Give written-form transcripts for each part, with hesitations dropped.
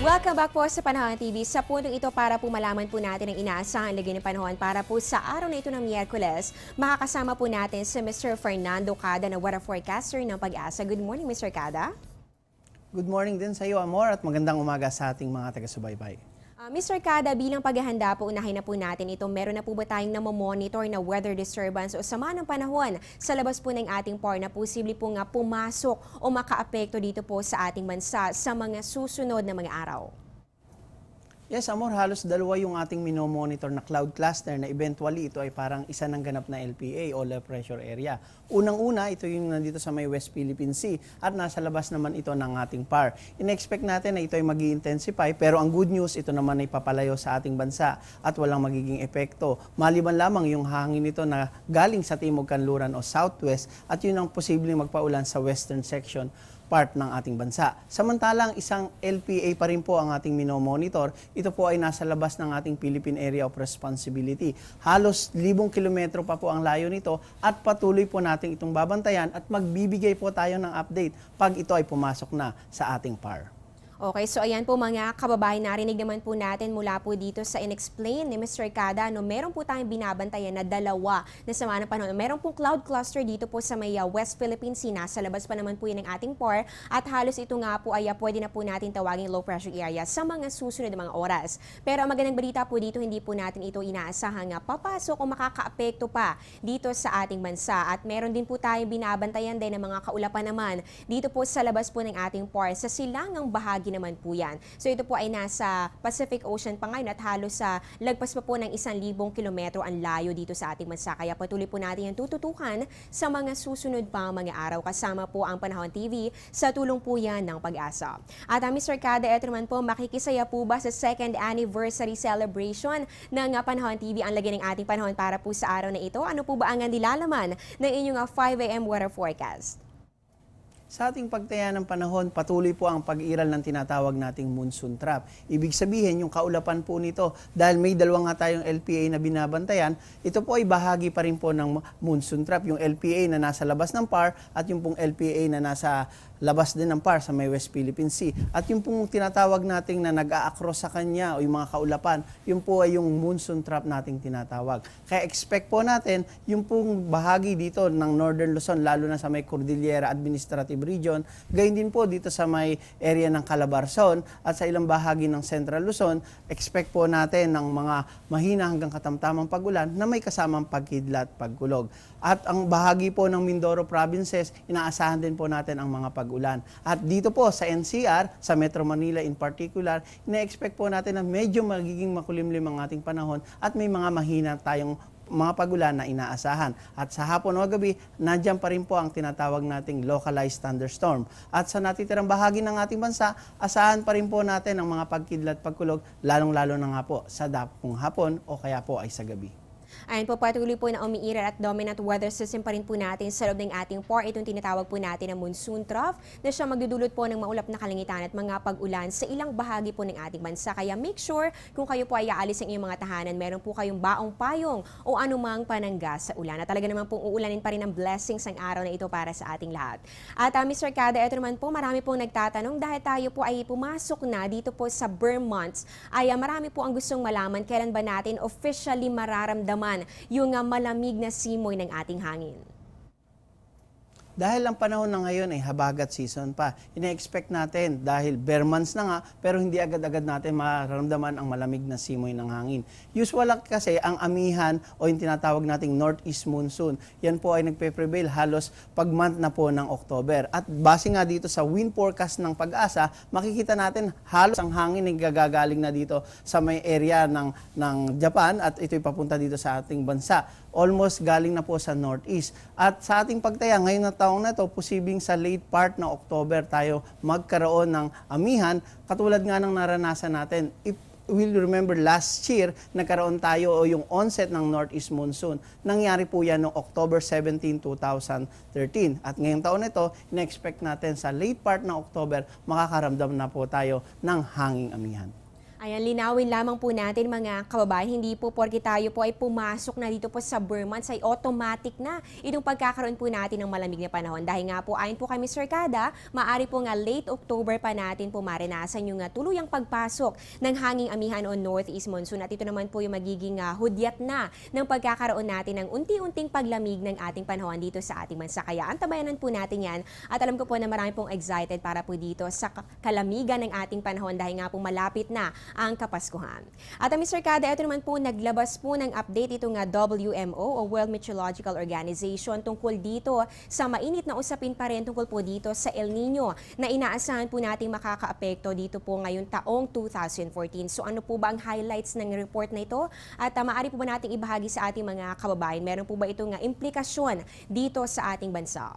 Welcome back po sa Panahon TV. Sa puntong ito para po malaman po natin ang inaasahang lagay ng panahon para po sa araw na ito ng Miyerkules. Makakasama po natin si Mr. Fernando Cada na weather forecaster ng Pag-asa. Good morning, Mr. Cada. Good morning din sa iyo, Amor, at magandang umaga sa ating mga taga-subaybay. Mr. Cada, bilang paghahanda po, unahin na po natin ito. Meron na po ba tayong namomonitor na weather disturbance o sama ng panahon sa labas po ng ating PAR na posible po nga pumasok o makaapekto dito po sa ating bansa sa mga susunod na mga araw? Yes, Amor, halos dalawa yung ating minomonitor na cloud cluster na eventually ito ay parang isa ng ganap na LPA o low pressure area. Unang-una, ito yung nandito sa may West Philippine Sea at nasa labas naman ito ng ating PAR. In-expect natin na ito ay mag-i-intensify pero ang good news, ito naman ay papalayo sa ating bansa at walang magiging epekto. Maliban lamang yung hangin nito na galing sa Timog Kanluran o Southwest at yun ang posibleng magpaulan sa western section part ng ating bansa. Samantalang isang LPA pa rin po ang ating minomonitor. Ito po ay nasa labas ng ating Philippine Area of Responsibility. Halos 1,000 kilometro pa po ang layo nito at patuloy po natin itong babantayan at magbibigay po tayo ng update pag ito ay pumasok na sa ating PAR. Okay, so ayan po mga kababayan, narinig naman po natin mula po dito sa in-explain ni Mr. Cada, no, meron po tayong binabantayan na dalawa na sama ng panahon. Meron pong cloud cluster dito po sa may West Philippine Sea, nasa labas pa naman po yun ng ating PAR at halos ito nga po ay pwede na po natin tawaging low pressure area sa mga susunod na mga oras. Pero ang magandang balita po dito, hindi po natin ito inaasahan nga papasok o makakaapekto pa dito sa ating bansa at meron din po tayong binabantayan din ng mga kaulapan naman dito po sa labas po ng ating PAR sa silangang bahagi naman po yan. So ito po ay nasa Pacific Ocean pa ngayon at halos sa lagpas pa po ng 1,000 kilometro ang layo dito sa ating bansa. Kaya patuloy po natin yung tututukan sa mga susunod pa mga araw. Kasama po ang Panahon TV sa tulong po yan ng Pag-asa. At Mr. Cada, ito naman po, makikisaya po ba sa 2nd anniversary celebration ng Panahon TV ang lagay ng ating panahon para po sa araw na ito? Ano po ba ang nilalaman ng inyong 5 AM weather forecast? Sa ating pagtaya ng panahon, patuloy po ang pag-iral ng tinatawag nating monsoon trap. Ibig sabihin, yung kaulapan po nito, dahil may dalawa nga tayong LPA na binabantayan, ito po ay bahagi pa rin po ng monsoon trap. Yung LPA na nasa labas ng PAR at yung pong LPA na nasa labas din ng PAR sa may West Philippine Sea. At yung pong tinatawag nating na nag-a-across sa kanya o yung mga kaulapan, yung po ay yung monsoon trap nating tinatawag. Kaya expect po natin yung pong bahagi dito ng Northern Luzon, lalo na sa may Cordillera Administrative Region, gayon din po dito sa may area ng Calabarzon at sa ilang bahagi ng Central Luzon, expect po natin ng mga mahina hanggang katamtamang pag-ulan na may kasamang pagkidlat, pagkulog. At ang bahagi po ng Mindoro Provinces, inaasahan din po natin ang mga pag-ulan. At dito po sa NCR, sa Metro Manila in particular, ina-expect po natin na medyo magiging makulimlim ang ating panahon at may mga mahina tayong mga pag-ulan na inaasahan. At sa hapon o gabi, nandiyan pa rin po ang tinatawag nating localized thunderstorm. At sa natitirang bahagi ng ating bansa, asahan pa rin po natin ang mga pagkidlat, pagkulog, lalong-lalo na nga po sa dapong hapon o kaya po ay sa gabi. Ayan po, patuloy po na umiiral at dominant weather system pa rin po natin sa loob ng ating PAR. Itong tinatawag po natin na monsoon trough na siya magdudulot po ng maulap na kalangitan at mga pag-ulan sa ilang bahagi po ng ating bansa. Kaya make sure kung kayo po ay aalis ng inyong mga tahanan, meron po kayong baong payong o anumang panangga sa ulan. At talaga naman pong uulanin pa rin ng blessings ang araw na ito para sa ating lahat. At Mr. Cada, ito naman po, marami pong nagtatanong dahil tayo po ay pumasok na dito po sa Burr months, ay marami po ang gustong malaman kailan ba natin officially mararamdaman yung malamig na simoy ng ating hangin. Dahil ang panahon na ngayon ay habagat season pa, ina-expect natin dahil bare months na nga pero hindi agad-agad natin mararamdaman ang malamig na simoy ng hangin. Usual kasi ang amihan o yung tinatawag nating northeast monsoon, yan po ay nagpe-prevail halos pag month na po ng October. At base nga dito sa wind forecast ng Pag-asa, makikita natin halos ang hangin ay gagagaling na dito sa may area ng Japan at ito'y papunta dito sa ating bansa. Almost galing na po sa northeast. At sa ating pagtaya, ngayon na taong na ito, posibleng sa late part ng October tayo magkaroon ng amihan, katulad nga ng naranasan natin. If we'll remember last year, nagkaroon tayo o yung onset ng northeast monsoon. Nangyari po yan noong October 17, 2013. At ngayong taon na ito, ina-expect natin sa late part ng October, makakaramdam na po tayo ng hanging amihan. Ayan, linawin lamang po natin mga kababayan, hindi po porke tayo po ay pumasok na dito po sa Burr months ay automatic na itong pagkakaroon po natin ng malamig na panahon. Dahil nga po, ayon po kay Mr. Kada, maaari po nga late October pa natin po maranasan yung tuluyang pagpasok ng hanging amihan o northeast monsoon. At ito naman po yung magiging hudyat na ng pagkakaroon natin ng unti-unting paglamig ng ating panahon dito sa ating bansa. Kaya antabayanan po natin yan at alam ko po na marami pong excited para po dito sa kalamigan ng ating panahon dahil nga po malapit na ang Kapaskuhan. At Mr. Kada, ito naman po naglabas po ng update itong WMO o World Meteorological Organization tungkol dito sa mainit na usapin pa rin tungkol po dito sa El Nino na inaasahan po nating makakaapekto dito po ngayong taong 2014. So ano po ba ang highlights ng report na ito? At maaari po ba nating ibahagi sa ating mga kababayan? Meron po ba itong implikasyon dito sa ating bansa?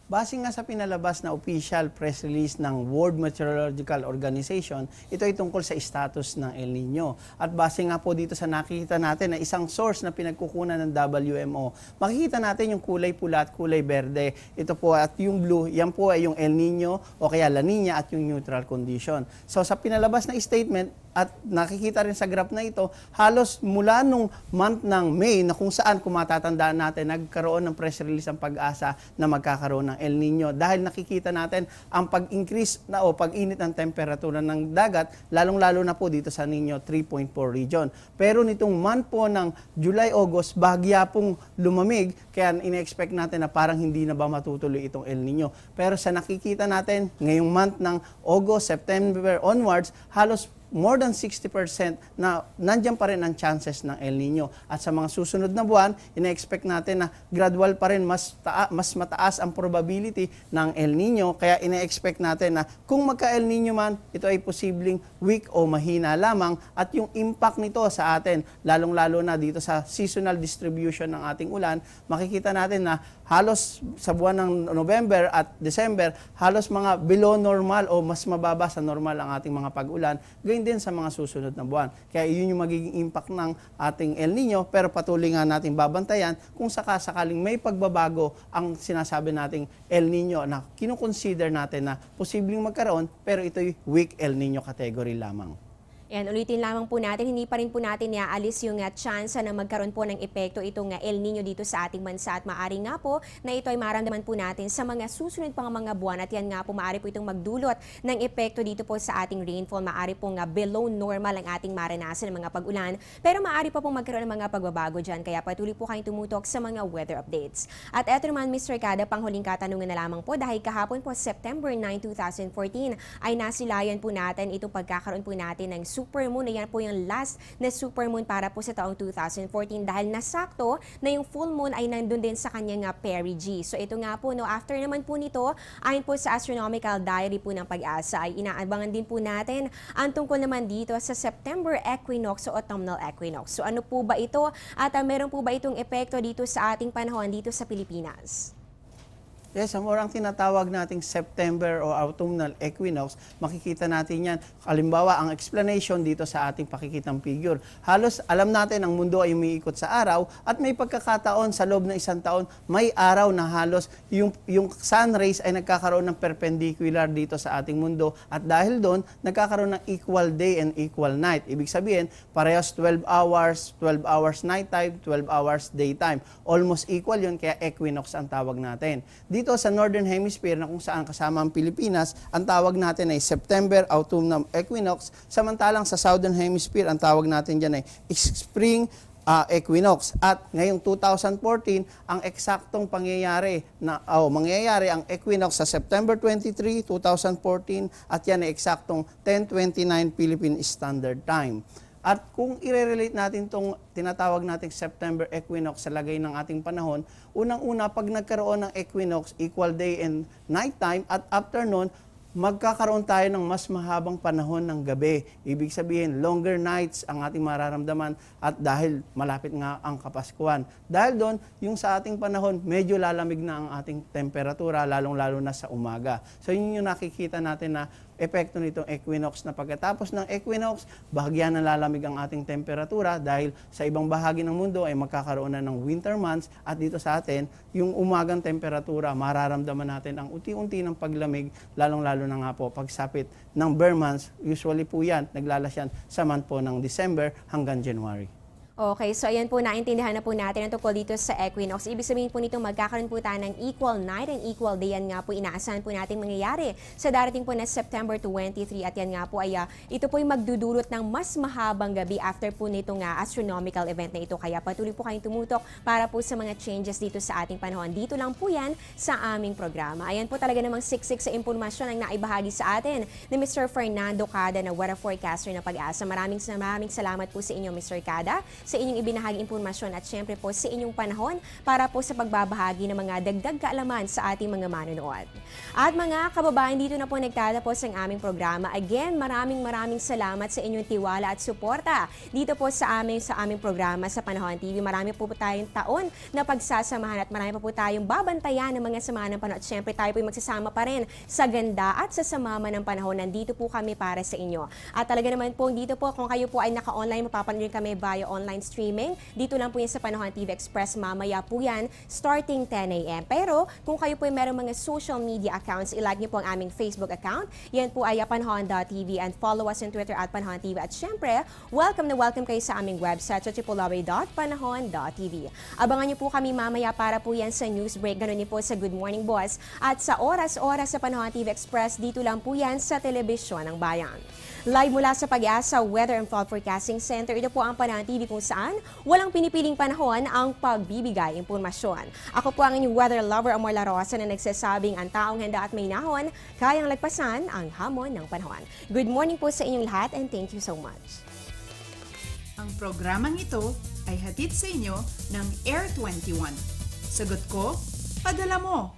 Base nga sa pinalabas na official press release ng World Meteorological Organization, ito ay tungkol sa status ng El Nino. At base nga po dito sa nakikita natin na isang source na pinagkukunan ng WMO, makikita natin yung kulay pula at kulay berde. Ito po at yung blue, yan po ay yung El Nino o kaya La Nina at yung neutral condition. So sa pinalabas na statement, at nakikita rin sa graph na ito, halos mula nung month ng May na kung saan, kung matatandaan natin, nagkaroon ng press release ang Pag-asa na magkakaroon ng El Nino. Dahil nakikita natin ang pag-increase na o pag-init ng temperatura ng dagat, lalong-lalo na po dito sa Nino 3.4 region. Pero nitong month po ng July-August, bahagya pong lumamig, kaya ine-expect natin na parang hindi na ba matutuloy itong El Nino. Pero sa nakikita natin, ngayong month ng August, September onwards, halos more than 60% na nandiyan pa rin ang chances ng El Nino. At sa mga susunod na buwan, ina-expect natin na gradual pa rin mas mataas ang probability ng El Nino. Kaya ina-expect natin na kung magka-El Nino man, ito ay posibleng weak o mahina lamang. At yung impact nito sa atin, lalong-lalo na dito sa seasonal distribution ng ating ulan, makikita natin na halos sa buwan ng November at December, halos mga below normal o mas mababa sa normal ang ating mga pag-ulan. Gayun din sa mga susunod na buwan. Kaya yun yung magiging impact ng ating El Nino, pero patuloy nga natin babantayan kung sakaling may pagbabago ang sinasabi nating El Nino na kinukonsider natin na posibleng magkaroon, pero ito'y weak El Nino category lamang. Yan, ulitin lamang po natin, hindi pa rin po natin iaalis yung chance na magkaroon po ng epekto itong El Nino dito sa ating bansa at maaari nga po na ito ay maramdaman po natin sa mga susunod pang mga buwan at yan nga po maaari po itong magdulot ng epekto dito po sa ating rainfall. Maaari po nga below normal ang ating maranasan ng mga pag-ulan pero maaari pa pong magkaroon ng mga pagbabago dyan kaya patuloy po kayong tumutok sa mga weather updates. At eto naman Mr. Kada, panghuling katanungan na lamang po dahil kahapon po September 9, 2014 ay nasilayan po natin itong pagkakaroon po natin ng supermoon. Ayan po yung last na supermoon para po sa taong 2014 dahil nasakto na yung full moon ay nandun din sa kanyang perigee. So ito nga po, no, after naman po nito, ayon po sa astronomical diary po ng Pag-asa ay inaabangan din po natin ang tungkol naman dito sa September equinox o autumnal equinox. So ano po ba ito at meron po ba itong epekto dito sa ating panahon dito sa Pilipinas? Yes, ang tinatawag nating September o autumnal equinox, makikita natin yan. Halimbawa, ang explanation dito sa ating pakikitang figure. Halos alam natin ang mundo ay umiikot sa araw at may pagkakataon sa loob ng isang taon, may araw na halos yung sun rays ay nagkakaroon ng perpendicular dito sa ating mundo at dahil doon, nagkakaroon ng equal day and equal night. Ibig sabihin, parehas 12 hours nighttime, 12 hours daytime. Almost equal yun, kaya equinox ang tawag natin. Dito sa Northern Hemisphere na kung saan kasama ang Pilipinas, ang tawag natin ay September autumnal equinox, samantalang sa Southern Hemisphere, ang tawag natin dyan ay spring equinox. At ngayong 2014, ang eksaktong mangyayari ang equinox sa September 23, 2014 at yan ay eksaktong 10:29 Philippine Standard Time. At kung i-relate natin itong tinatawag nating September equinox sa lagay ng ating panahon, unang-una pag nagkaroon ng equinox, equal day and night time at afternoon, magkakaroon tayo ng mas mahabang panahon ng gabi. Ibig sabihin, longer nights ang ating mararamdaman at dahil malapit nga ang Kapaskuhan. Dahil doon, yung sa ating panahon, medyo lalamig na ang ating temperatura, lalong-lalo na sa umaga. So yun yung nakikita natin na epekto nitong equinox na pagkatapos ng equinox, bahagyan na lalamig ang ating temperatura dahil sa ibang bahagi ng mundo ay magkakaroon na ng winter months at dito sa atin, yung umagang temperatura, mararamdaman natin ang unti-unti ng paglamig, lalong-lalo na nga po pagsapit ng bare months. Usually po yan, naglalasyan sa month po ng December hanggang January. Okay, so ayan po, naintindihan na po natin ang tungkol dito sa equinox. Ibig sabihin po nito, magkakaroon po tayo ng equal night and equal day. Yan nga po, inaasahan po natin mangyayari sa darating po na September 23. At yan nga po ay ito po ay magdudulot ng mas mahabang gabi after po nito nga astronomical event na ito. Kaya patuloy po kayong tumutok para po sa mga changes dito sa ating panahon. Dito lang po yan sa aming programa. Ayan po talaga namang siksik sa impormasyon ang naibahagi sa atin ni Mr. Fernando Cada na weather forecaster ng Pag-asa. Maraming salamat po sa inyo, Mr. Cada, sa inyong ibinahaging impormasyon at syempre po sa inyong panahon para po sa pagbabahagi ng mga dagdag kaalaman sa ating mga manonood. At mga kababayan, dito na po nagtatapos ang aming programa. Again, maraming salamat sa inyong tiwala at suporta dito po sa aming programa sa Panahon TV. Marami po tayong taon na pagsasamahan at marami pa po tayong babantayan ng mga samahan ng panahon. At syempre tayo po magsasama pa rin sa ganda at sa samama ng panahon. Nandito po kami para sa inyo. At talaga naman po dito po, kung kayo po ay naka-online, mapapanood kami via online streaming. Dito lang po yan sa Panahon TV Express. Mamaya po yan, starting 10 a.m. Pero kung kayo po ay merong mga social media accounts, ilike niyo po ang aming Facebook account. Yan po ay panahon.tv and follow us on Twitter at Panahon TV. At syempre, welcome na welcome kayo sa aming website sa www.panahon.tv. Abangan niyo po kami mamaya para po yan sa news break. Ganun din po sa Good Morning Boss. At sa oras-oras sa Panahon TV Express, dito lang po yan sa Telebisyon ng Bayan. Live mula sa Pag-asa Weather and Fall Forecasting Center, ito po ang Panahon TV kung saan walang pinipiling panahon ang pagbibigay impormasyon. Ako po ang inyong weather lover, Amor La Rosa, na nagsasabing ang taong handa at may nahon, kayang lagpasan ang hamon ng panahon. Good morning po sa inyong lahat and thank you so much. Ang programang ito ay hatid sa inyo ng Air 21. Sagot ko, padala mo.